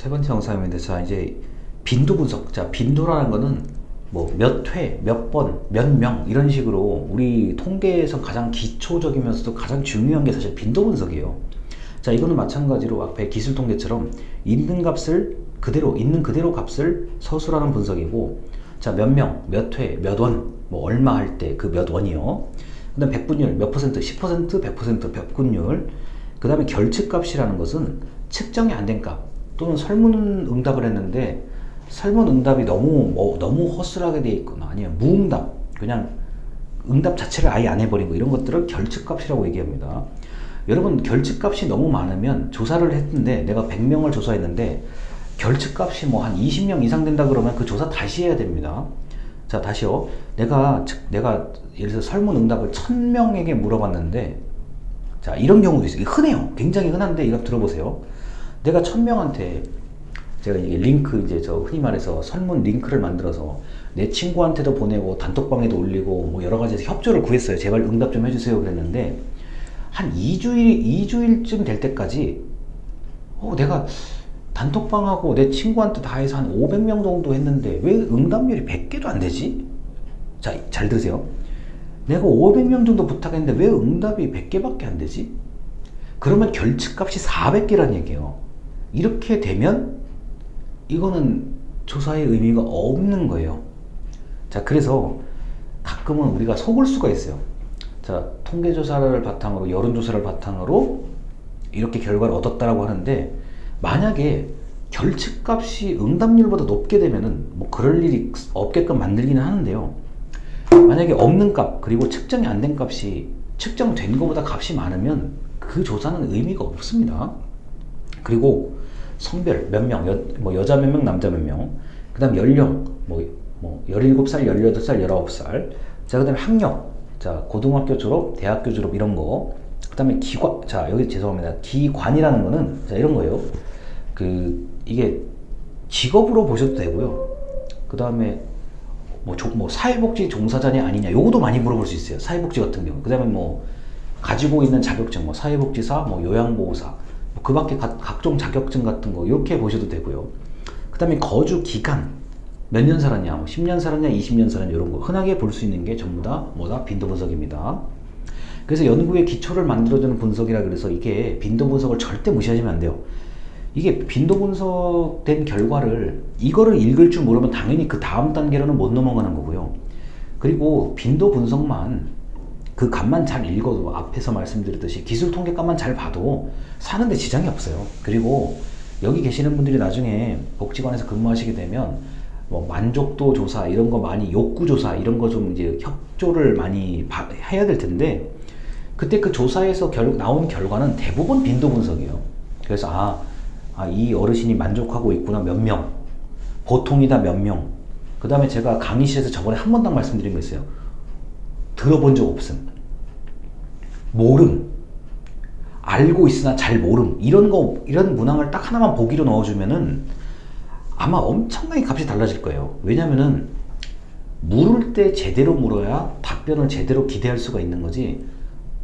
세 번째 영상인데, 자, 이제 빈도 분석. 자, 빈도라는 거는 뭐 몇 회, 몇 번, 몇 명 이런 식으로 우리 통계에서 가장 기초적이면서도 가장 중요한 게 사실 빈도 분석이에요. 자, 이거는 마찬가지로 앞에 기술 통계처럼 있는 값을 그대로, 있는 그대로 값을 서술하는 분석이고, 자, 몇 명, 몇 회, 몇 원, 뭐 얼마 할 때 그 몇 원이요. 그 다음 백분율 몇 퍼센트, 10%, 100% 백분율. 그 다음에 결측값이라는 것은 측정이 안 된 값, 또는 설문응답을 했는데 설문응답이 너무 허술하게 되어 있거나 아니면 무응답, 그냥 응답 자체를 아예 안 해버린 거, 이런 것들을 결측값이라고 얘기합니다. 여러분, 결측값이 너무 많으면, 조사를 했는데 내가 100명을 조사했는데 결측값이 뭐 한 20명 이상 된다 그러면 그 조사 다시 해야 됩니다. 자, 다시요. 내가 예를 들어서 설문응답을 1000명에게 물어봤는데, 자, 이런 경우도 있어요. 흔해요. 굉장히 흔한데 이거 들어보세요. 내가 1000명한테 제가 이게 링크, 이제 저 흔히 말해서 설문 링크를 만들어서 내 친구한테도 보내고 단톡방에도 올리고 뭐 여러 가지에서 협조를 구했어요. 제발 응답 좀 해주세요 그랬는데, 한 2주일쯤 될 때까지 내가 단톡방하고 내 친구한테 다 해서 한 500명 정도 했는데 왜 응답률이 100개도 안 되지? 자, 잘 들으세요. 내가 500명 정도 부탁했는데 왜 응답이 100개밖에 안 되지? 그러면 결측값이 400개란 얘기예요. 이렇게 되면 이거는 조사의 의미가 없는 거예요. 자, 그래서 가끔은 우리가 속을 수가 있어요. 자, 통계조사를 바탕으로, 여론조사를 바탕으로 이렇게 결과를 얻었다라고 하는데, 만약에 결측값이 응답률보다 높게 되면은 뭐 그럴 일이 없게끔 만들기는 하는데요. 만약에 없는 값, 그리고 측정이 안 된 값이 측정된 것보다 값이 많으면 그 조사는 의미가 없습니다. 그리고 성별 몇 명, 여자 몇 명, 남자 몇 명, 그 다음 연령, 17살, 18살, 19살, 자, 그 다음에 학력, 자, 고등학교 졸업, 대학교 졸업, 이런 거, 그 다음에 기관, 자, 여기 죄송합니다. 기관이라는 거는, 자, 이런 거예요. 이게 직업으로 보셔도 되고요. 그 다음에 사회복지 종사자냐 아니냐, 요거도 많이 물어볼 수 있어요. 사회복지 같은 경우. 그 다음에 가지고 있는 자격증, 사회복지사, 요양보호사, 그 밖에 각종 자격증 같은 거, 이렇게 보셔도 되고요. 그 다음에 거주 기간, 몇 년 살았냐, 10년 살았냐, 20년 살았냐, 이런 거 흔하게 볼 수 있는 게 전부 다 빈도 분석입니다. 그래서 연구의 기초를 만들어주는 분석이라 그래서, 이게 빈도 분석을 절대 무시하시면 안 돼요. 이게 빈도 분석된 결과를, 이거를 읽을 줄 모르면 당연히 그 다음 단계로는 못 넘어가는 거고요. 그리고 빈도 분석만, 그 값만 잘 읽어도, 앞에서 말씀드렸듯이 기술 통계값만 잘 봐도 사는데 지장이 없어요. 그리고 여기 계시는 분들이 나중에 복지관에서 근무하시게 되면 만족도 조사 이런 거 많이, 욕구 조사 이런 거 좀 이제 협조를 많이 해야 될 텐데, 그때 그 조사에서 나온 결과는 대부분 빈도 분석이에요. 그래서 이 어르신이 만족하고 있구나, 몇 명, 보통이다 몇 명. 그 다음에 제가 강의실에서 저번에 한 번도 말씀드린 거 있어요. 들어본 적 없음, 모름, 알고 있으나 잘 모름, 이런 문항을 딱 하나만 보기로 넣어주면은 아마 엄청나게 값이 달라질 거예요. 왜냐면은 물을 때 제대로 물어야 답변을 제대로 기대할 수가 있는 거지,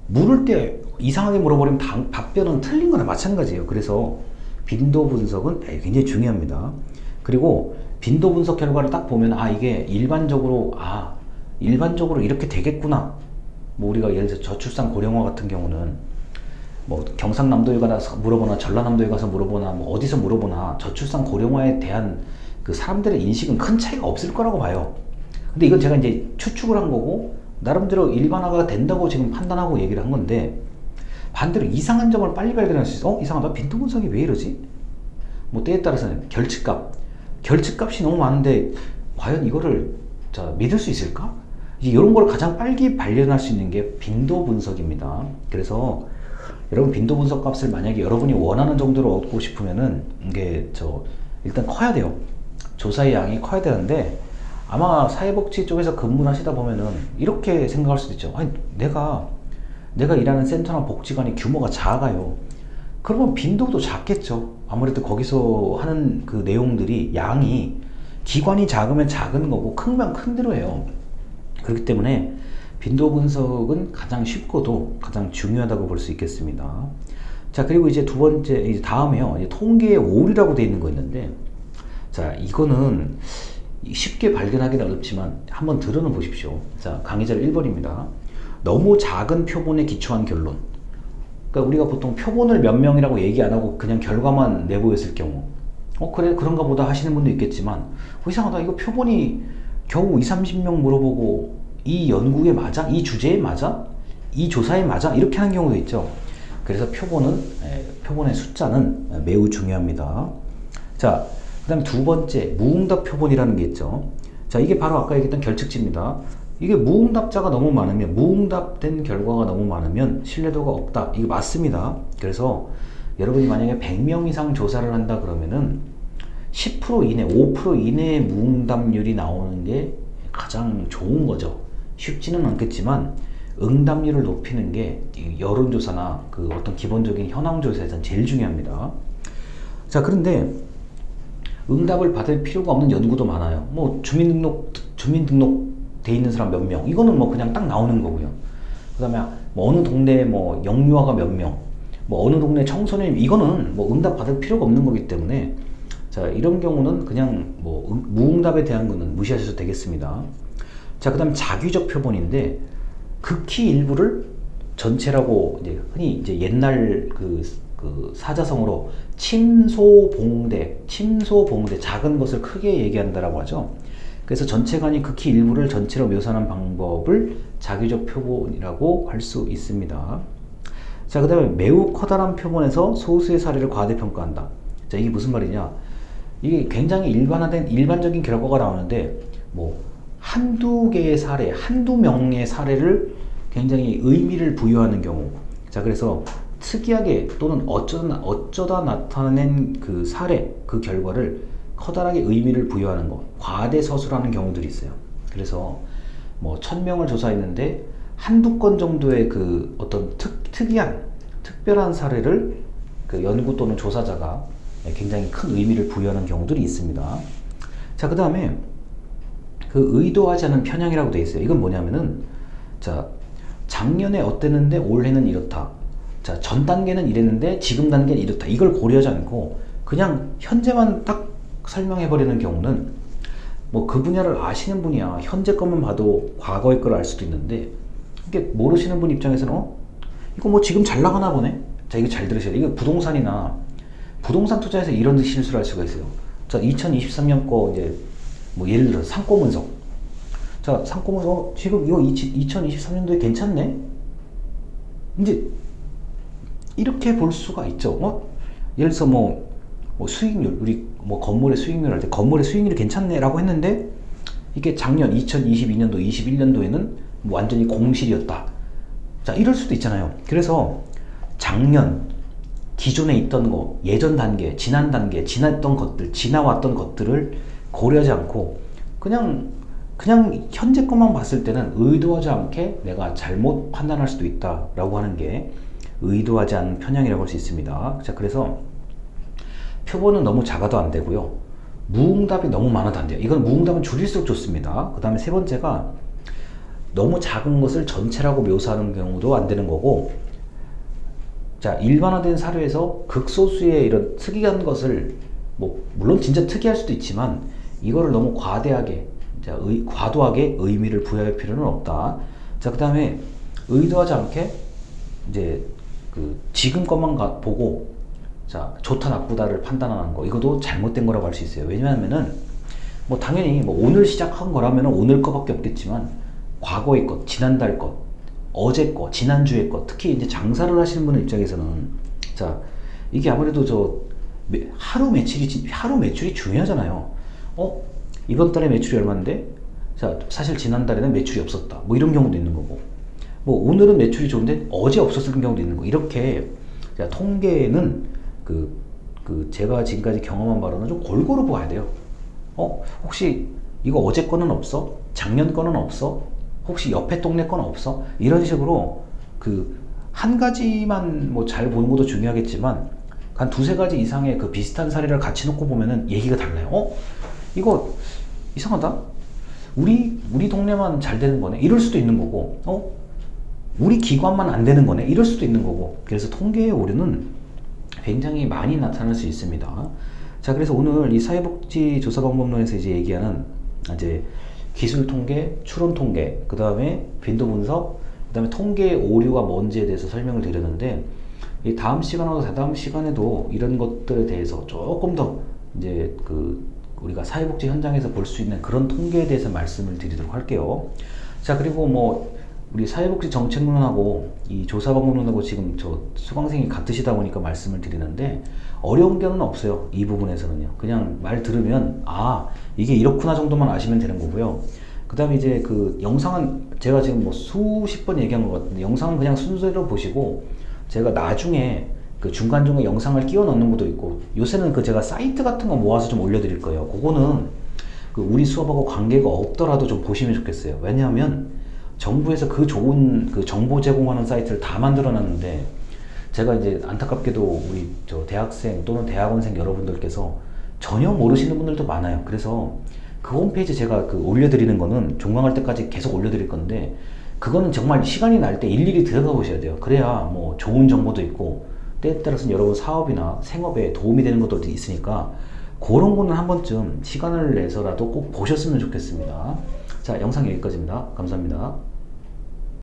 물을 때 이상하게 물어버리면 답변은 틀린 거나 마찬가지예요. 그래서 빈도 분석은 굉장히 중요합니다. 그리고 빈도 분석 결과를 딱 보면, 이게 일반적으로 이렇게 되겠구나. 우리가 예를 들어서 저출산 고령화 같은 경우는 경상남도에 가서 물어보나, 전라남도에 가서 물어보나, 어디서 물어보나 저출산 고령화에 대한 그 사람들의 인식은 큰 차이가 없을 거라고 봐요. 근데 이건 제가 이제 추측을 한 거고, 나름대로 일반화가 된다고 지금 판단하고 얘기를 한 건데, 반대로 이상한 점을 빨리 발견할 수 있어. 이상하다, 빈도 분석이 왜 이러지? 때에 따라서는 결측값이 너무 많은데 과연 이거를 믿을 수 있을까? 이런 걸 가장 빨리 발견할 수 있는 게 빈도 분석입니다. 그래서 여러분, 빈도 분석 값을 만약에 여러분이 원하는 정도로 얻고 싶으면은 이게 일단 커야 돼요. 조사의 양이 커야 되는데, 아마 사회복지 쪽에서 근무를 하시다 보면은 이렇게 생각할 수도 있죠. 내가 일하는 센터나 복지관이 규모가 작아요. 그러면 빈도도 작겠죠. 아무래도 거기서 하는 그 내용들이, 양이, 기관이 작으면 작은 거고 크면 큰 대로 해요. 그렇기 때문에 빈도 분석은 가장 쉽고도 가장 중요하다고 볼 수 있겠습니다. 자, 그리고 이제 두 번째, 이제 다음에요. 이제 통계의 오류라고 되어 있는 거 있는데, 자, 이거는 쉽게 발견하기는 어렵지만 한번 들어는 보십시오. 자, 강의자료 1번입니다. 너무 작은 표본에 기초한 결론. 그러니까 우리가 보통 표본을 몇 명이라고 얘기 안 하고 그냥 결과만 내보였을 경우, 그래, 그런가 보다 하시는 분도 있겠지만, 이상하다. 이거 표본이 겨우 20, 30명 물어보고 이 연구에 맞아? 이 주제에 맞아? 이 조사에 맞아? 이렇게 하는 경우도 있죠. 그래서 표본의 숫자는 매우 중요합니다. 자, 그 다음에 두 번째, 무응답 표본이라는 게 있죠. 자, 이게 바로 아까 얘기했던 결측지입니다. 이게 무응답자가 너무 많으면, 무응답된 결과가 너무 많으면 신뢰도가 없다. 이거 맞습니다. 그래서 여러분이 만약에 100명 이상 조사를 한다 그러면은 10% 이내, 5% 이내의 무응답률이 나오는 게 가장 좋은 거죠. 쉽지는 않겠지만 응답률을 높이는 게 여론조사나 그 어떤 기본적인 현황조사에서는 제일 중요합니다. 자, 그런데 응답을 받을 필요가 없는 연구도 많아요. 뭐 주민등록 돼 있는 사람 몇 명, 이거는 뭐 그냥 딱 나오는 거고요. 그 다음에 뭐 어느 동네에 뭐 영유아가 몇 명, 뭐 어느 동네 청소년, 이거는 뭐 응답 받을 필요가 없는 거기 때문에, 자, 이런 경우는 그냥 뭐 무응답에 대한 거는 무시하셔도 되겠습니다. 자, 그 다음 자기적 표본인데, 극히 일부를 전체라고 이제 흔히 이제 옛날 그 사자성어로 침소봉대, 작은 것을 크게 얘기한다라고 하죠. 그래서 전체가 아닌 극히 일부를 전체로 묘사하는 방법을 자기적 표본이라고 할 수 있습니다. 자, 그 다음에 매우 커다란 표본에서 소수의 사례를 과대평가한다. 자, 이게 무슨 말이냐? 이게 굉장히 일반적인 결과가 나오는데, 뭐 한두 개의 사례, 한두 명의 사례를 굉장히 의미를 부여하는 경우. 자, 그래서 특이하게 또는 어쩌다 나타낸 그 사례, 그 결과를 커다랗게 의미를 부여하는 것, 과대서술하는 경우들이 있어요. 그래서 뭐 1000명을 조사했는데 한두 건 정도의 그 어떤 특별한 사례를 그 연구 또는 조사자가 굉장히 큰 의미를 부여하는 경우들이 있습니다. 자, 그 다음에 그 의도하지 않은 편향이라고 되어 있어요. 이건 뭐냐면은, 자, 작년에 어땠는데 올해는 이렇다. 자, 전 단계는 이랬는데 지금 단계는 이렇다. 이걸 고려하지 않고 그냥 현재만 딱 설명해버리는 경우는, 뭐 그 분야를 아시는 분이야 현재 것만 봐도 과거의 걸 알 수도 있는데, 이게 모르시는 분 입장에서는 이거 뭐 지금 잘 나가나 보네. 자, 이거 잘 들으셔야 돼. 이거 부동산 투자에서 이런 실수를 할 수가 있어요. 자, 2023년 거 이제 뭐 예를 들어 상권분석. 자, 상권분석 지금 이거 2023년도에 괜찮네. 이제 이렇게 볼 수가 있죠. 예를 들어서 뭐 수익률, 우리 뭐 건물의 수익률 할 때 건물의 수익률이 괜찮네라고 했는데, 이게 작년 2022년도, 21년도에는 뭐 완전히 공실이었다. 자, 이럴 수도 있잖아요. 그래서 작년 기존에 있던 거, 예전 단계, 지난 단계, 지나왔던 것들을 고려하지 않고 그냥 현재 것만 봤을 때는 의도하지 않게 내가 잘못 판단할 수도 있다라고 하는 게 의도하지 않은 편향이라고 할 수 있습니다. 자, 그래서 표본은 너무 작아도 안 되고요. 무응답이 너무 많아도 안 돼요. 이건 무응답은 줄일수록 좋습니다. 그 다음에 세 번째가 너무 작은 것을 전체라고 묘사하는 경우도 안 되는 거고, 자, 일반화된 사료에서 극소수의 이런 특이한 것을, 뭐 물론 진짜 특이할 수도 있지만 이거를 너무 과도하게 의미를 부여할 필요는 없다. 자, 그 다음에 의도하지 않게 이제 그 지금 것만 보고, 자, 좋다 나쁘다를 판단하는 거, 이것도 잘못된 거라고 할 수 있어요. 왜냐하면은 뭐 당연히 뭐 오늘 시작한 거라면 오늘 거밖에 없겠지만, 과거의 것, 지난달 것, 어제 것, 지난주의 것, 특히 이제 장사를 하시는 분의 입장에서는, 자, 이게 아무래도 하루 매출이 중요하잖아요. 이번 달에 매출이 얼마인데, 자, 사실 지난달에는 매출이 없었다. 뭐 이런 경우도 있는 거고, 뭐 오늘은 매출이 좋은데 어제 없었을 경우도 있는 거. 이렇게, 자, 통계는 제가 지금까지 경험한 바로는 좀 골고루 봐야 돼요. 혹시 이거 어제 거는 없어? 작년 거는 없어? 혹시 옆에 동네 거는 없어? 이런 식으로 한 가지만 뭐 잘 보는 것도 중요하겠지만, 한 두세 가지 이상의 그 비슷한 사례를 같이 놓고 보면은 얘기가 달라요. 이거 이상하다? 우리 동네만 잘 되는 거네? 이럴 수도 있는 거고, 우리 기관만 안 되는 거네? 이럴 수도 있는 거고. 그래서 통계의 오류는 굉장히 많이 나타날 수 있습니다. 자, 그래서 오늘 이 사회복지조사방법론에서 이제 얘기하는 이제 기술 통계, 추론 통계, 그 다음에 빈도 분석, 그 다음에 통계 오류가 뭔지에 대해서 설명을 드렸는데, 이 다음 시간하고 다다음 시간에도 이런 것들에 대해서 조금 더 이제 우리가 사회복지 현장에서 볼 수 있는 그런 통계에 대해서 말씀을 드리도록 할게요. 자, 그리고 뭐 우리 사회복지 정책론하고 이 조사방법론하고 지금 저 수강생이 같으시다 보니까 말씀을 드리는데, 어려운 게는 없어요. 이 부분에서는요. 그냥 말 들으면 아, 이게 이렇구나 정도만 아시면 되는 거고요. 그 다음에 이제 영상은 제가 지금 뭐 수십 번 얘기한 것 같은데, 영상은 그냥 순서대로 보시고 제가 나중에 중간중간 영상을 끼워 넣는 것도 있고, 요새는 제가 사이트 같은 거 모아서 좀 올려드릴 거예요. 그거는 우리 수업하고 관계가 없더라도 좀 보시면 좋겠어요. 왜냐하면 정부에서 좋은 정보 제공하는 사이트를 다 만들어 놨는데, 제가 이제 안타깝게도 우리 대학생 또는 대학원생 여러분들께서 전혀 모르시는 분들도 많아요. 그래서 그 홈페이지 제가 올려드리는 거는 종강할 때까지 계속 올려드릴 건데, 그거는 정말 시간이 날 때 일일이 들어가 보셔야 돼요. 그래야 뭐 좋은 정보도 있고, 때에 따라서는 여러분 사업이나 생업에 도움이 되는 것도 있으니까, 그런 거는 한 번쯤 시간을 내서라도 꼭 보셨으면 좋겠습니다. 자, 영상 여기까지입니다. 감사합니다.